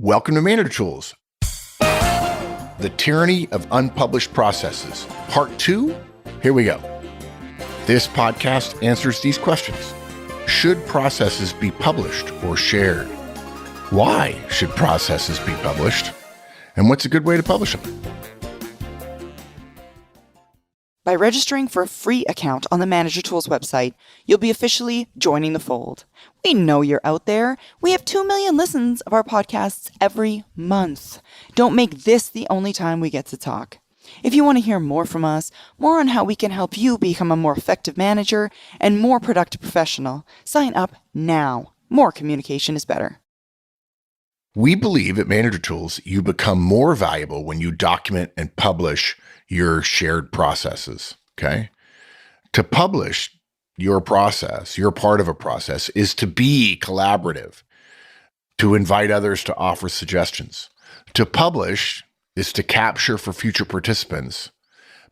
Welcome to Manager Tools, the tyranny of unpublished processes. Part 2, here we go. This podcast answers these questions. Should processes be published or shared? Why should processes be published? And what's a good way to publish them? By registering for a free account on the Manager Tools website, you'll be officially joining the fold. We know you're out there. We have 2 million listens of our podcasts every month. Don't make this the only time we get to talk. If you want to hear more from us, more on how we can help you become a more effective manager and more productive professional, sign up now. More communication is better. We believe at Manager Tools, you become more valuable when you document and publish your shared processes, okay? To publish your process, your part of a process, is to be collaborative, to invite others to offer suggestions. To publish is to capture for future participants,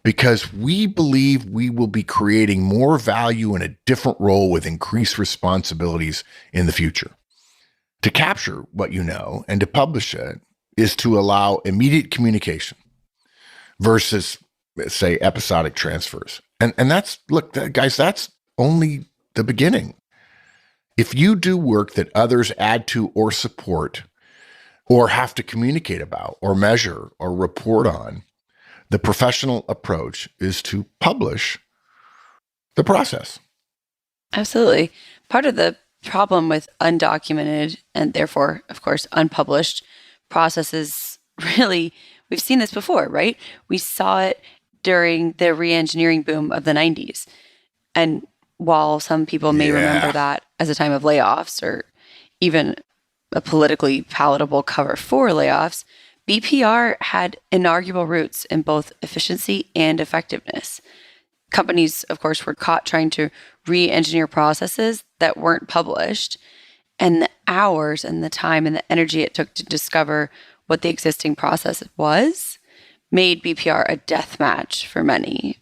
because we believe we will be creating more value in a different role with increased responsibilities in the future. To capture what you know and to publish it is to allow immediate communication versus, say, episodic transfers. And that's, look, guys, that's only the beginning. If you do work that others add to or support or have to communicate about or measure or report on, the professional approach is to publish the process. Absolutely. Part of the problem with undocumented and therefore, of course, unpublished processes, really, we've seen this before, right? We saw it during the re-engineering boom of the 90s. And while some people may remember that as a time of layoffs or even a politically palatable cover for layoffs, BPR had inarguable roots in both efficiency and effectiveness. Companies, of course, were caught trying to re-engineer processes that weren't published, and the hours and the time and the energy it took to discover what the existing process was made BPR a death march for many.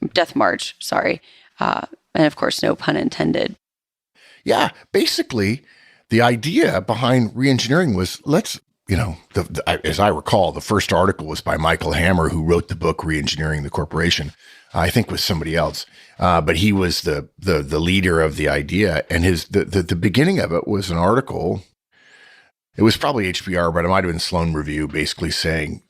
And of course, no pun intended. Yeah, basically, the idea behind re-engineering was as I recall, the first article was by Michael Hammer, who wrote the book Re-engineering the Corporation. I think with somebody else, but he was the leader of the idea. And the beginning of it was an article. It was probably HBR, but it might have been Sloan Review, basically saying,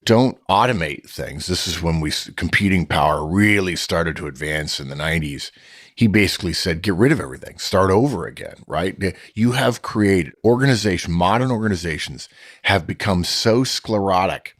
don't automate things. This is when computing power really started to advance in the 90s. He basically said, get rid of everything, start over again, right? You have created modern organizations have become so sclerotic,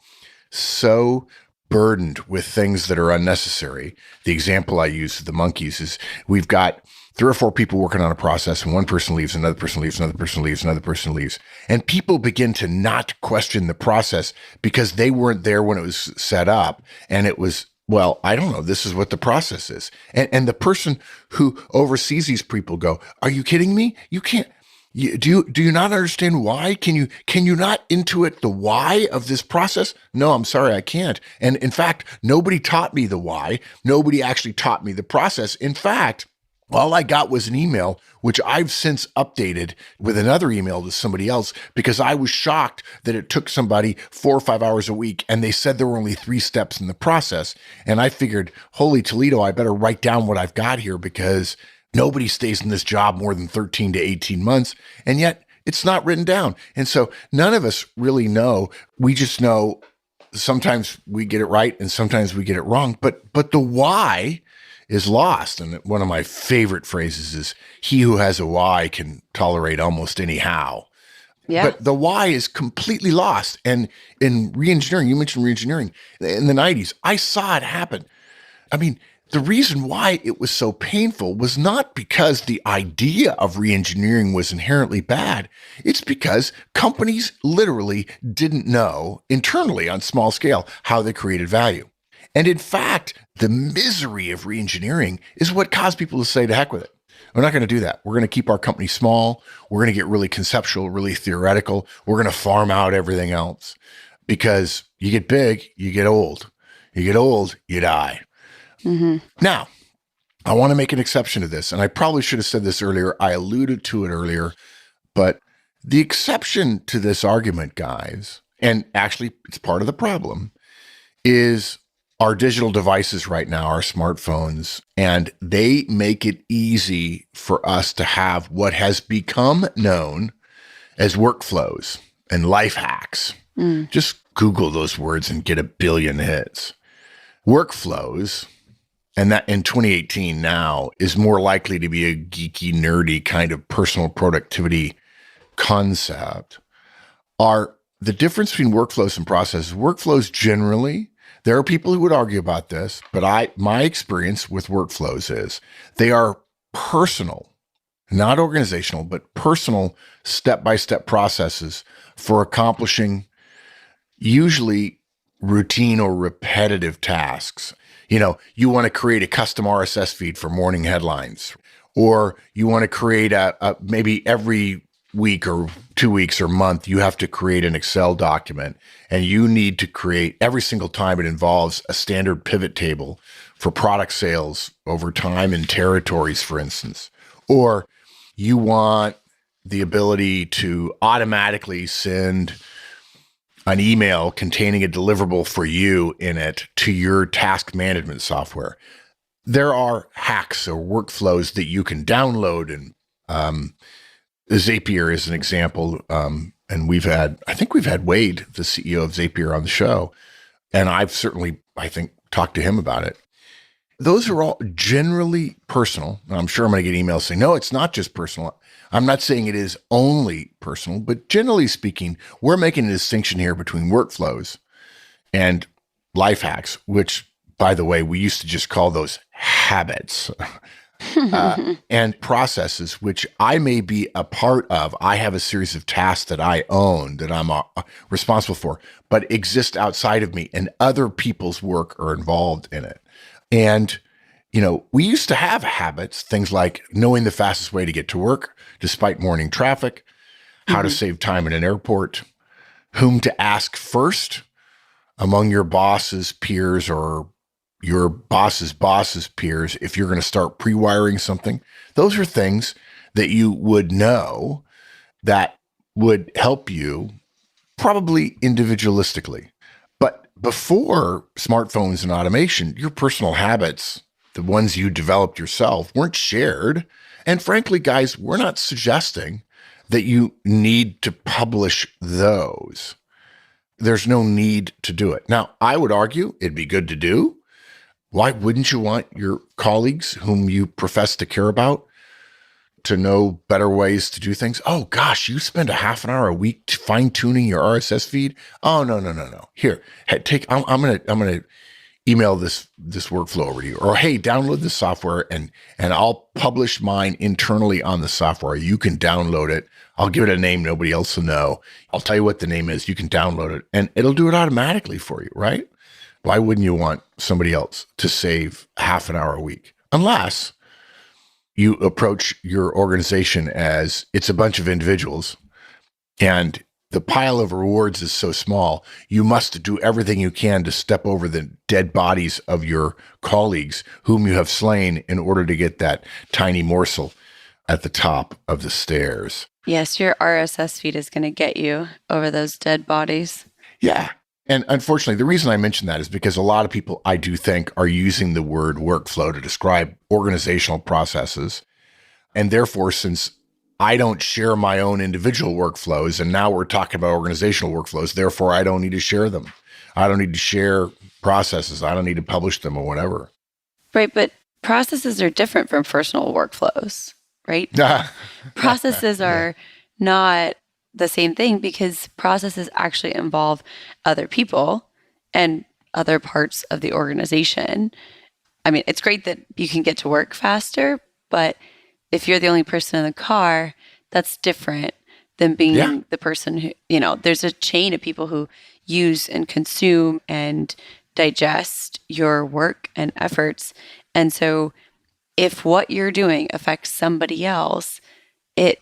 so burdened with things that are unnecessary. The example I use of the monkeys is we've got 3 or 4 people working on a process, and one person leaves, another person leaves, another person leaves, another person leaves. And people begin to not question the process because they weren't there when it was set up. And it was, well, I don't know, this is what the process is. And the person who oversees these people go, are you kidding me? You can't. Do you not understand why? Can you not intuit the why of this process? No, I'm sorry, I can't. And in fact, nobody taught me the why. Nobody actually taught me the process. In fact, all I got was an email, which I've since updated with another email to somebody else because I was shocked that it took somebody 4 or 5 hours a week and they said there were only 3 steps in the process. And I figured, holy Toledo, I better write down what I've got here because nobody stays in this job more than 13 to 18 months. And yet it's not written down. And so none of us really know. We just know sometimes we get it right and sometimes we get it wrong. But the why is lost. And one of my favorite phrases is, he who has a why can tolerate almost any how. Yeah. But the why is completely lost. And in re-engineering, you mentioned re-engineering in the 90s, I saw it happen. I mean, the reason why it was so painful was not because the idea of re-engineering was inherently bad. It's because companies literally didn't know internally on small scale how they created value. And in fact, the misery of re-engineering is what caused people to say, to heck with it. We're not going to do that. We're going to keep our company small. We're going to get really conceptual, really theoretical. We're going to farm out everything else because you get big, you get old. You get old, you die. Mm-hmm. Now, I want to make an exception to this, and I probably should have said this earlier. I alluded to it earlier, but The exception to this argument, guys, and actually it's part of the problem, is our digital devices right now, our smartphones, and they make it easy for us to have what has become known as workflows and life hacks. Just Google those words and get a billion hits. Workflows, and that in 2018 now is more likely to be a geeky, nerdy kind of personal productivity concept, are the difference between workflows and processes. Workflows generally, there are people who would argue about this, but my experience with workflows is they are personal, not organizational, but personal step-by-step processes for accomplishing usually routine or repetitive tasks. You want to create a custom RSS feed for morning headlines, or you want to create a maybe every week or 2 weeks or month, you have to create an Excel document, and you need to create every single time it involves a standard pivot table for product sales over time and territories, for instance. Or you want the ability to automatically send an email containing a deliverable for you in it to your task management software. There are hacks or workflows that you can download, and Zapier is an example. And I think we've had Wade, the CEO of Zapier, on the show. And I've certainly, I think, talked to him about it. Those are all generally personal. I'm sure I'm going to get emails saying, no, it's not just personal. I'm not saying it is only personal, but generally speaking, we're making a distinction here between workflows and life hacks, which, by the way, we used to just call those habits. And processes, which I may be a part of. I have a series of tasks that I own, that I'm responsible for, but exist outside of me, and other people's work are involved in it. And, we used to have habits, things like knowing the fastest way to get to work, despite morning traffic, how to save time in an airport, whom to ask first among your boss's peers or your boss's peers if you're going to start pre-wiring something. Those are things that you would know that would help you probably individualistically. But before smartphones and automation, your personal habits, the ones you developed yourself, weren't shared. And frankly, guys, we're not suggesting that you need to publish those. There's no need to do it. Now, I would argue it'd be good to do. Why wouldn't you want your colleagues whom you profess to care about to know better ways to do things? Oh gosh, you spend a half an hour a week fine tuning your RSS feed. Oh no. Here, I'm gonna email this workflow over to you, or hey, download this software and I'll publish mine internally on the software. You can download it. I'll give it a name nobody else will know. I'll tell you what the name is. You can download it, and it'll do it automatically for you, right? Why wouldn't you want somebody else to save half an hour a week? Unless you approach your organization as it's a bunch of individuals and the pile of rewards is so small, you must do everything you can to step over the dead bodies of your colleagues whom you have slain in order to get that tiny morsel at the top of the stairs. Yes, your RSS feed is going to get you over those dead bodies. Yeah. And unfortunately, the reason I mention that is because a lot of people, I do think, are using the word workflow to describe organizational processes. And therefore, since I don't share my own individual workflows, and now we're talking about organizational workflows, therefore I don't need to share them. I don't need to share processes. I don't need to publish them or whatever. Right, but processes are different from personal workflows, right? Processes are not the same thing, because processes actually involve other people and other parts of the organization. I mean, it's great that you can get to work faster, but if you're the only person in the car, that's different than being the person who, there's a chain of people who use and consume and digest your work and efforts. And so if what you're doing affects somebody else, it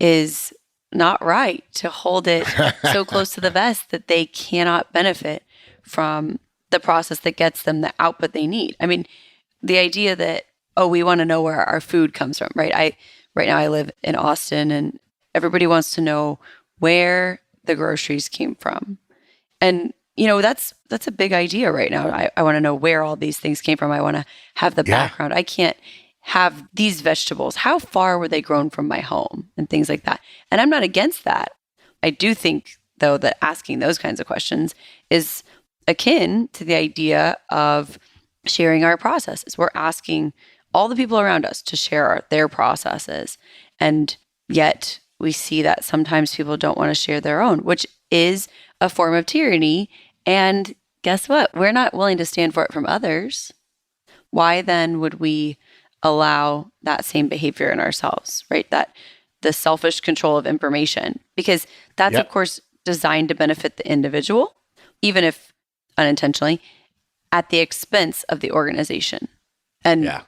is not right to hold it so close to the vest that they cannot benefit from the process that gets them the output they need. I mean, the idea that, we want to know where our food comes from, right? Right now I live in Austin, and Everybody wants to know where the groceries came from. And, that's a big idea right now. I want to know where all these things came from. I want to have the Yeah. background. I can't have these vegetables. How far were they grown from my home and things like that? And I'm not against that. I do think, though, that asking those kinds of questions is akin to the idea of sharing our processes. We're asking all the people around us to share their processes. And yet we see that sometimes people don't want to share their own, which is a form of tyranny. And guess what? We're not willing to stand for it from others. Why then would we allow that same behavior in ourselves, right? That the selfish control of information, because that's, Yep. of course, designed to benefit the individual, even if unintentionally, at the expense of the organization. And Yeah.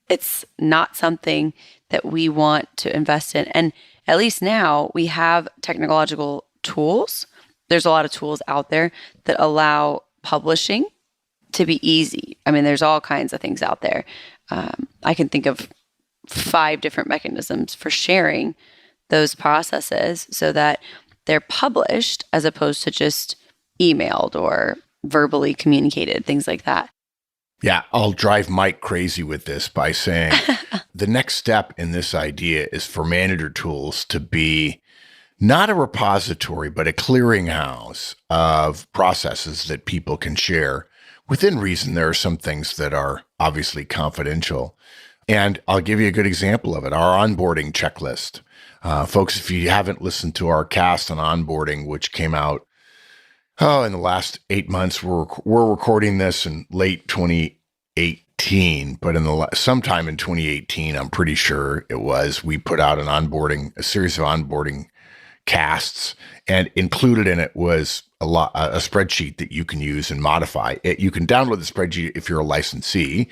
it's not something that we want to invest in. And at least now we have technological tools. There's a lot of tools out there that allow publishing to be easy. I mean, there's all kinds of things out there. I can think of 5 different mechanisms for sharing those processes so that they're published as opposed to just emailed or verbally communicated, things like that. Yeah, I'll drive Mike crazy with this by saying the next step in this idea is for manager tools to be not a repository, but a clearinghouse of processes that people can share. Within reason, there are some things that are obviously confidential. And I'll give you a good example of it, our onboarding checklist. Folks, if you haven't listened to our cast on onboarding, which came out in the last 8 months, we're recording this in late 2018, but sometime in 2018, I'm pretty sure it was, we put out a series of onboarding casts, and included in it was a spreadsheet that you can use and modify. You can download the spreadsheet if you're a licensee,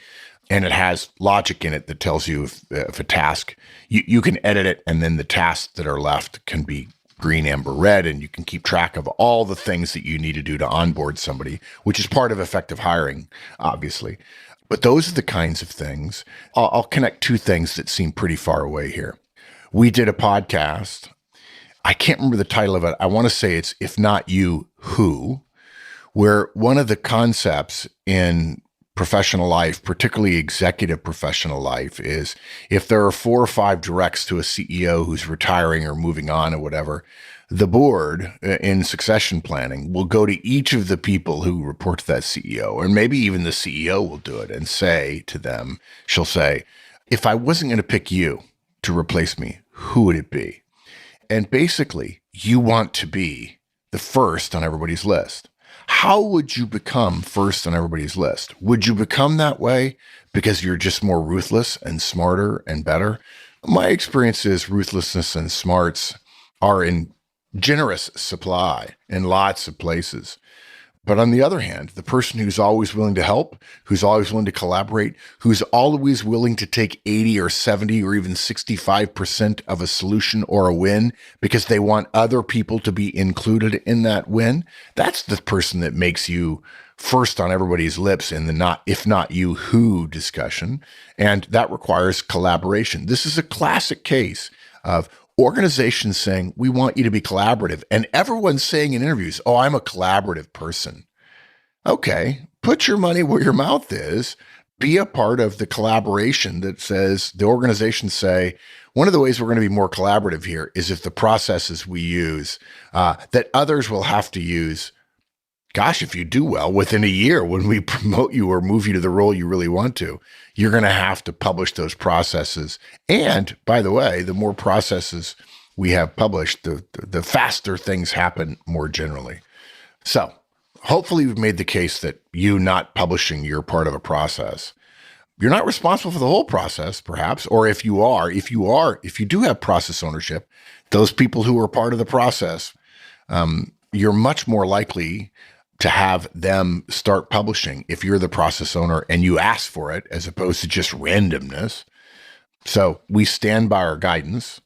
and it has logic in it that tells you if a task, you can edit it, and then the tasks that are left can be green, amber, red, and you can keep track of all the things that you need to do to onboard somebody, which is part of effective hiring, obviously. But those are the kinds of things. I'll connect 2 things that seem pretty far away here. We did a podcast. I can't remember the title of it. I want to say it's If Not You, Who, where one of the concepts in professional life, particularly executive professional life, is if there are 4 or 5 directs to a CEO who's retiring or moving on or whatever, the board in succession planning will go to each of the people who report to that CEO, or maybe even the CEO will do it and say to them, she'll say, if I wasn't going to pick you to replace me, who would it be? And basically, you want to be the first on everybody's list. How would you become first on everybody's list? Would you become that way because you're just more ruthless and smarter and better? My experience is ruthlessness and smarts are in generous supply in lots of places. But on the other hand, the person who's always willing to help, who's always willing to collaborate, who's always willing to take 80 or 70 or even 65% of a solution or a win because they want other people to be included in that win, that's the person that makes you first on everybody's lips in the if not you, who discussion. And that requires collaboration. This is a classic case of organizations saying, we want you to be collaborative. And everyone's saying in interviews, oh, I'm a collaborative person. Okay, put your money where your mouth is. Be a part of the collaboration that says, the organizations say, one of the ways we're going to be more collaborative here is if the processes we use that others will have to use, gosh, if you do well, within a year when we promote you or move you to the role you really want to, you're going to have to publish those processes. And by the way, the more processes we have published, the faster things happen more generally. So hopefully we've made the case that you not publishing your part of a process, you're not responsible for the whole process, perhaps, or if you do have process ownership, those people who are part of the process, you're much more likely to have them start publishing if you're the process owner and you ask for it, as opposed to just randomness. So we stand by our guidance.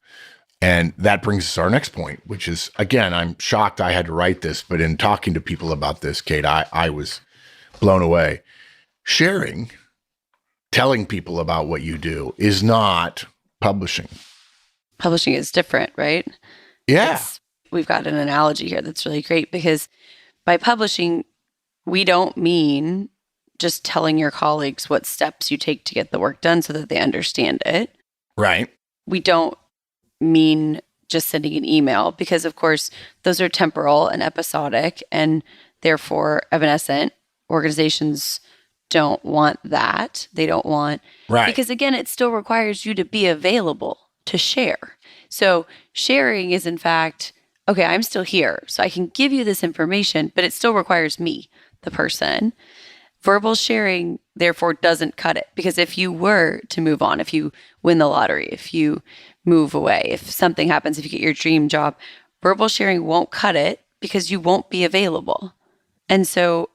And that brings us to our next point, which is, again, I'm shocked I had to write this, but in talking to people about this, Kate, I was blown away. Sharing, telling people about what you do is not publishing. publishing is different, right? Yeah. We've got an analogy here that's really great because by publishing, we don't mean just telling your colleagues what steps you take to get the work done so that they understand it. Right. We don't mean just sending an email because, of course, those are temporal and episodic and therefore evanescent. Organizations don't want that. They don't want, Right. because again, it still requires you to be available to share. So sharing is in fact, okay, I'm still here, so I can give you this information, but it still requires me, the person. Verbal sharing, therefore, doesn't cut it because if you were to move on, if you win the lottery, if you move away, if something happens, if you get your dream job, verbal sharing won't cut it because you won't be available. And so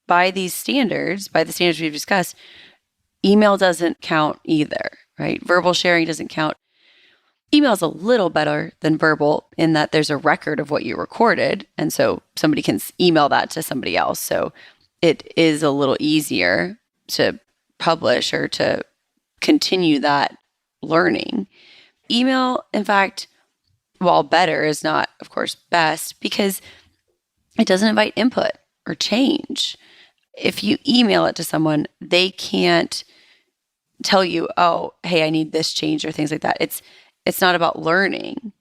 by the standards we've discussed, email doesn't count either, right? Verbal sharing doesn't count. Email is a little better than verbal in that there's a record of what you recorded. And so somebody can email that to somebody else. So it is a little easier to publish or to continue that learning. Email, in fact, while better, is not, of course, best because it doesn't invite input or change. If you email it to someone, they can't tell you, oh, hey, I need this change or things like that. It's not about learning.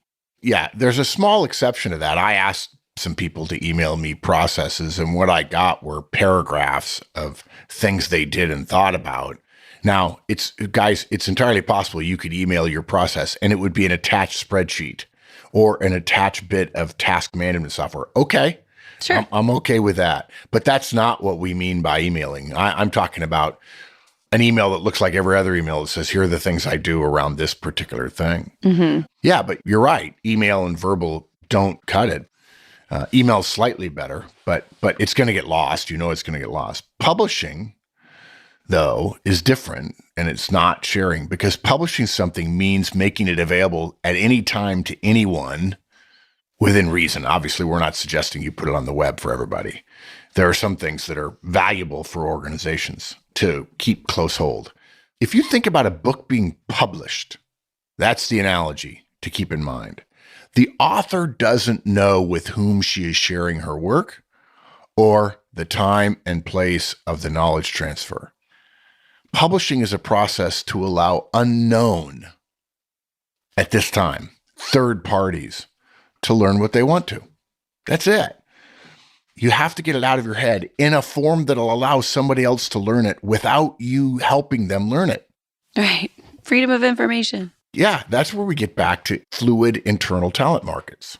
Yeah, there's a small exception to that. I asked some people to email me processes, and what I got were paragraphs of things they did and thought about. Now, it's entirely possible you could email your process and it would be an attached spreadsheet or an attached bit of task management software. Okay. Sure. I'm okay with that. But that's not what we mean by emailing. I'm talking about an email that looks like every other email that says, here are the things I do around this particular thing. Mm-hmm. Yeah, but you're right. Email and verbal don't cut it. Email's slightly better, but it's going to get lost. It's going to get lost. Publishing, though, is different, and it's not sharing because publishing something means making it available at any time to anyone within reason. Obviously, we're not suggesting you put it on the web for everybody. There are some things that are valuable for organizations to keep close hold. If you think about a book being published, that's the analogy to keep in mind. The author doesn't know with whom she is sharing her work or the time and place of the knowledge transfer. Publishing is a process to allow unknown, at this time, third parties to learn what they want to. That's it. You have to get it out of your head in a form that'll allow somebody else to learn it without you helping them learn it. Right. Freedom of information. Yeah, that's where we get back to fluid internal talent markets.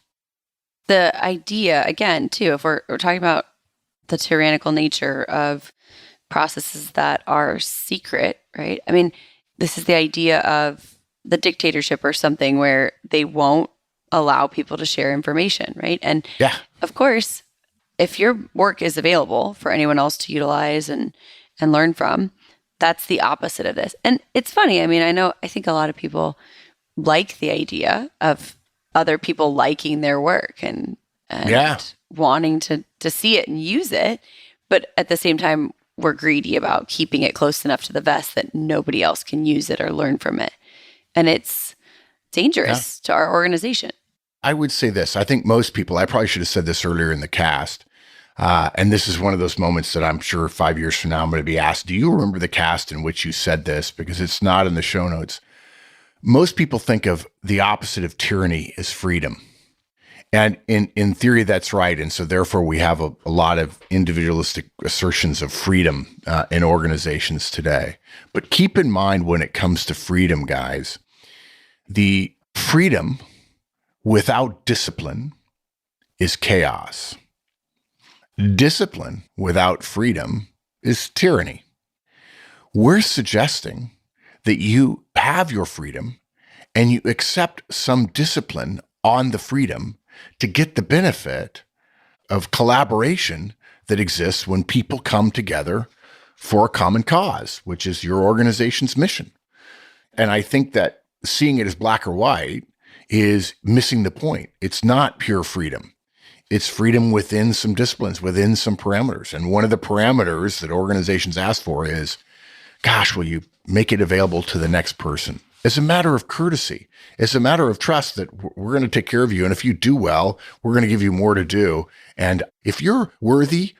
The idea, again, too, if we're talking about the tyrannical nature of processes that are secret, right? I mean, this is the idea of the dictatorship or something where they won't allow people to share information, right? And yeah, of course, if your work is available for anyone else to utilize and learn from, that's the opposite of this. And it's funny. I mean, I think a lot of people like the idea of other people liking their work and wanting to see it and use it. But at the same time, we're greedy about keeping it close enough to the vest that nobody else can use it or learn from it. And it's dangerous to our organization. I would say this. I think most people, I probably should have said this earlier in the cast, and this is one of those moments that I'm sure 5 years from now I'm going to be asked, do you remember the cast in which you said this? Because it's not in the show notes. Most people think of the opposite of tyranny as freedom. And in theory, that's right. And so therefore, we have a lot of individualistic assertions of freedom in organizations today. But keep in mind when it comes to freedom, guys, the freedom without discipline is chaos. Discipline without freedom is tyranny. We're suggesting that you have your freedom and you accept some discipline on the freedom to get the benefit of collaboration that exists when people come together for a common cause, which is your organization's mission. And I think that seeing it as black or white is missing the point. It's not pure freedom. It's freedom within some disciplines, within some parameters. And one of the parameters that organizations ask for is, gosh, will you make it available to the next person? as a matter of courtesy, as a matter of trust that we're going to take care of you. And if you do well, we're going to give you more to do. And if you're worthy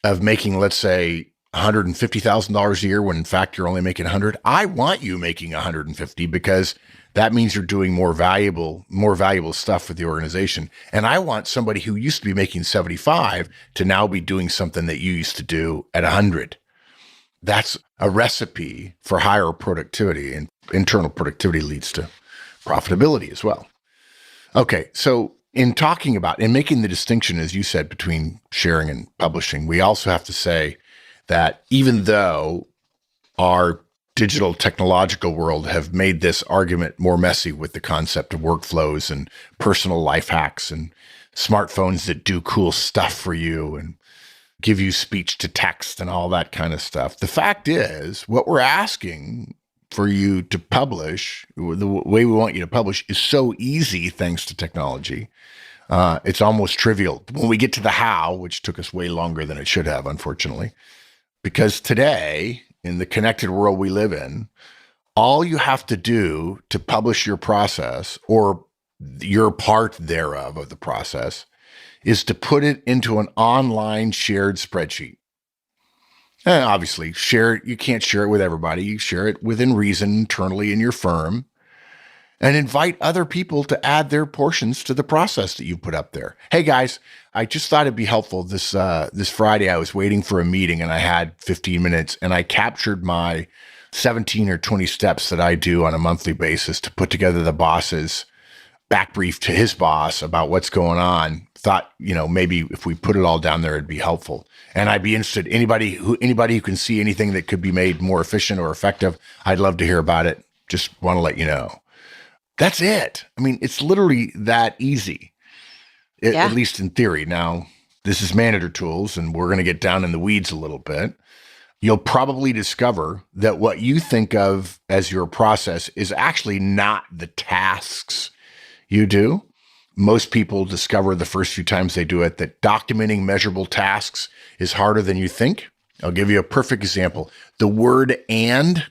of making, let's say, $150,000 a year, when in fact you're only making 100, I want you making 150 because that means you're doing more valuable stuff for the organization. And I want somebody who used to be making 75 to now be doing something that you used to do at 100. That's a recipe for higher productivity, and internal productivity leads to profitability as well. Okay, so in talking about and making the distinction, as you said, between sharing and publishing, we also have to say that even though our digital technological world have made this argument more messy with the concept of workflows and personal life hacks and smartphones that do cool stuff for you and give you speech to text and all that kind of stuff. The fact is, what we're asking for you to publish, the way we want you to publish, is so easy thanks to technology. It's almost trivial. When we get to the how, which took us way longer than it should have, unfortunately, because today, in the connected world we live in, all you have to do to publish your process or your part thereof of the process is to put it into an online shared spreadsheet. And obviously, you can't share it with everybody. You share it within reason internally in your firm and invite other people to add their portions to the process that you put up there. Hey guys, I just thought it'd be helpful this Friday. I was waiting for a meeting and I had 15 minutes and I captured my 17 or 20 steps that I do on a monthly basis to put together the boss's back brief to his boss about what's going on. Thought, maybe if we put it all down there, it'd be helpful. And I'd be interested, anybody who can see anything that could be made more efficient or effective, I'd love to hear about it. Just want to let you know. That's it. I mean, it's literally that easy, at least in theory. Now, this is Manager Tools, and we're going to get down in the weeds a little bit. You'll probably discover that what you think of as your process is actually not the tasks you do. Most people discover the first few times they do it that documenting measurable tasks is harder than you think. I'll give you a perfect example. The word "and"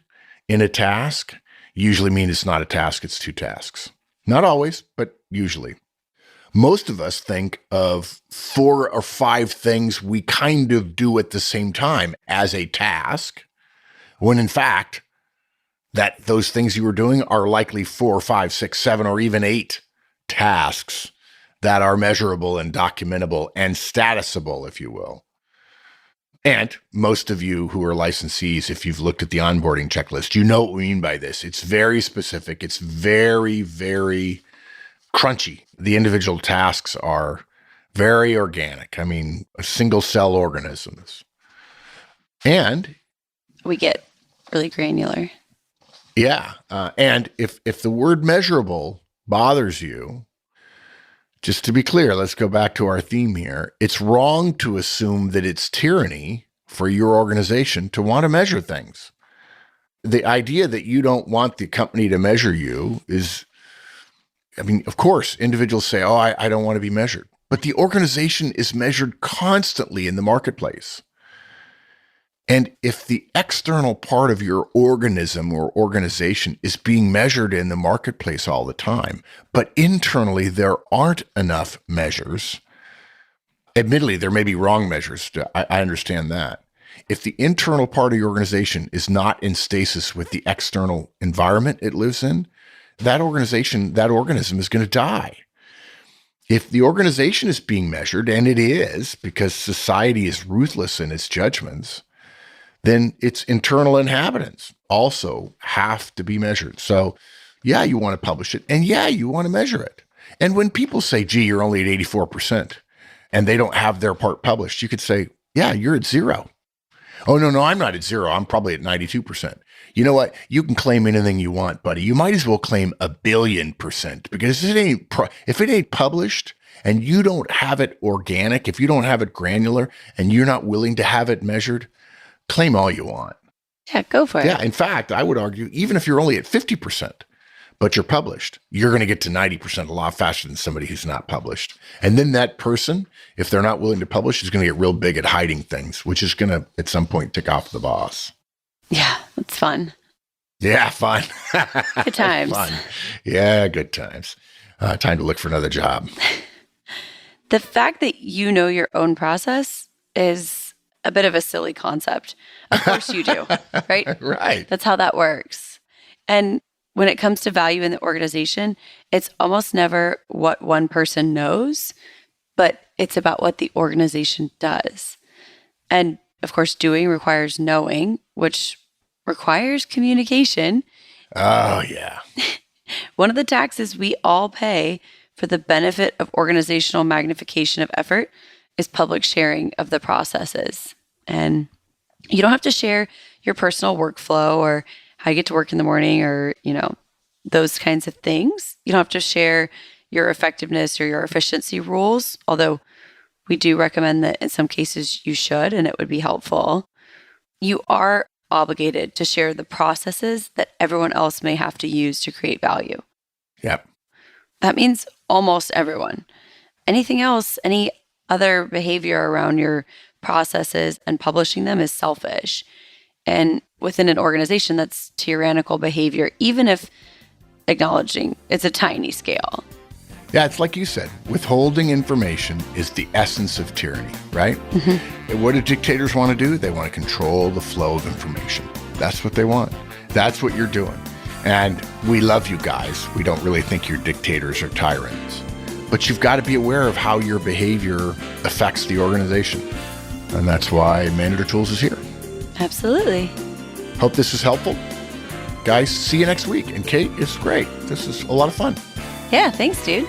in a task usually means it's not a task, it's two tasks. Not always, but usually. Most of us think of 4 or 5 things we kind of do at the same time as a task, when in fact, that those things you were doing are likely 4, 5, 6, 7, or even 8 tasks that are measurable and documentable and statusable, if you will. And most of you who are licensees, if you've looked at the onboarding checklist, you know what we mean by this. It's very specific. It's very, very crunchy. The individual tasks are very organic. I mean, single cell organisms. And we get really granular. Yeah. And if the word measurable bothers you, just to be clear, let's go back to our theme here. It's wrong to assume that it's tyranny for your organization to want to measure things. The idea that you don't want the company to measure you is, of course, individuals say, oh, I don't want to be measured. But the organization is measured constantly in the marketplace. And if the external part of your organism or organization is being measured in the marketplace all the time, but internally there aren't enough measures, admittedly, there may be wrong measures. I understand that. If the internal part of your organization is not in stasis with the external environment it lives in, that organism is going to die. If the organization is being measured, and it is because society is ruthless in its judgments, then its internal inhabitants also have to be measured. So yeah, you want to publish it, and yeah, you want to measure it. And when people say, gee, you're only at 84%, and they don't have their part published, you could say, yeah, you're at 0. Oh, no, I'm not at 0. I'm probably at 92%. You know what? You can claim anything you want, buddy. You might as well claim 1,000,000,000%, because if it ain't published and you don't have it organic, if you don't have it granular and you're not willing to have it measured, claim all you want. Yeah, go for it. Yeah, in fact, I would argue, even if you're only at 50%, but you're published, you're going to get to 90% a lot faster than somebody who's not published. And then that person, if they're not willing to publish, is going to get real big at hiding things, which is going to, at some point, tick off the boss. Yeah, that's fun. Yeah, fun. Good times. Fun. Yeah, good times. Time to look for another job. The fact that you know your own process is a bit of a silly concept. Of course you do, right? Right. That's how that works. And when it comes to value in the organization, it's almost never what one person knows, but it's about what the organization does. And of course, doing requires knowing, which requires communication. Oh, yeah. One of the taxes we all pay for the benefit of organizational magnification of effort is public sharing of the processes. And you don't have to share your personal workflow or how you get to work in the morning or, those kinds of things. You don't have to share your effectiveness or your efficiency rules, although we do recommend that in some cases you should, and it would be helpful. You are obligated to share the processes that everyone else may have to use to create value. Yep. That means almost everyone. Anything else, any other behavior around your processes and publishing them is selfish. And within an organization, that's tyrannical behavior, even if acknowledging it's a tiny scale. Yeah, it's like you said, withholding information is the essence of tyranny, right? Mm-hmm. And what do dictators want to do? They want to control the flow of information. That's what they want. That's what you're doing. And we love you guys. We don't really think you're dictators or tyrants. But you've got to be aware of how your behavior affects the organization. And that's why Manager Tools is here. Absolutely. Hope this is helpful. Guys, see you next week. And Kate, it's great. This is a lot of fun. Yeah, thanks, dude.